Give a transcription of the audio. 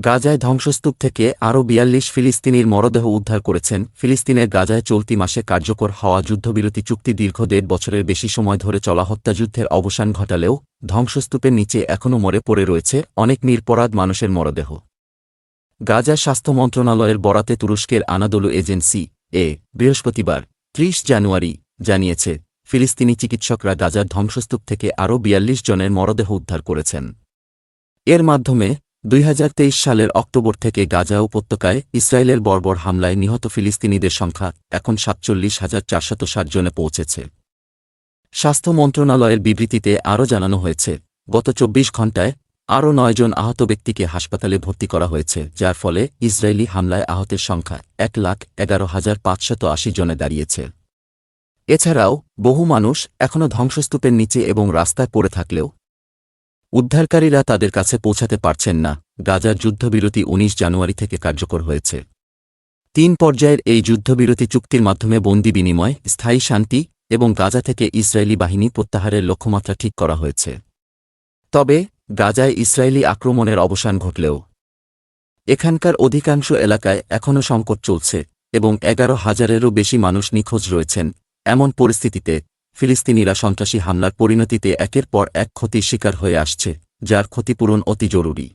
গাজায় ধ্বংসস্তূপ থেকে আরও ৪২ ফিলিস্তিনির মরদেহ উদ্ধার করেছেন। ফিলিস্তিনের গাজায় চলতি মাসে কার্যকর হওয়া যুদ্ধবিরতি চুক্তি দীর্ঘ ১.৫ বছরের বেশি সময় ধরে চলা হত্যাযুদ্ধের অবসান ঘটালেও ধ্বংসস্তূপের নিচে এখনও মরে পড়ে রয়েছে অনেক নিরপরাধ মানুষের মরদেহ। গাজা স্বাস্থ্য মন্ত্রণালয়ের বরাতে তুরস্কের আনাদোলু এজেন্সি বৃহস্পতিবার ৩০ জানুয়ারি জানিয়েছে, ফিলিস্তিনি চিকিৎসকরা গাজার ধ্বংসস্তূপ থেকে আরও ৪২ জনের মরদেহ উদ্ধার করেছেন। এর মাধ্যমে ২০২৩ সালের অক্টোবর থেকে গাজা উপত্যকায় ইসরায়েলের বর্বর হামলায় নিহত ফিলিস্তিনিদের সংখ্যা এখন ৪৭,৪৬০ জনে পৌঁছেছে। স্বাস্থ্য মন্ত্রণালয়ের বিবৃতিতে আরও জানানো হয়েছে, গত ২৪ ঘণ্টায় আরও ৯ জন আহত ব্যক্তিকে হাসপাতালে ভর্তি করা হয়েছে, যার ফলে ইসরায়েলি হামলায় আহতের সংখ্যা ১,১১,৫৮০ জনে দাঁড়িয়েছে। এছাড়াও বহু মানুষ এখনও ধ্বংসস্তূপের নিচে এবং রাস্তায় পড়ে থাকলেও উদ্ধারকারীরা তাদের কাছে পৌঁছাতে পারছেন না। গাজার যুদ্ধবিরতি ১৯ জানুয়ারি থেকে কার্যকর হয়েছে। ৩ পর্যায়ের এই যুদ্ধবিরতি চুক্তির মাধ্যমে বন্দি বিনিময়, স্থায়ী শান্তি এবং গাজা থেকে ইসরায়েলি বাহিনী প্রত্যাহারের লক্ষ্যমাত্রা ঠিক করা হয়েছে। তবে গাজায় ইসরায়েলি আক্রমণের অবসান ঘটলেও এখানকার অধিকাংশ এলাকায় এখনও সংকট চলছে এবং ১১,০০০-এরও বেশি মানুষ নিখোঁজ রয়েছেন। এমন পরিস্থিতিতে ফিলিস্তিনিরা সন্ত্রাসী হামলার পরিণতিতে একের পর এক ক্ষতির শিকার হয়ে আসছে, যার ক্ষতিপূরণ অতি জরুরি।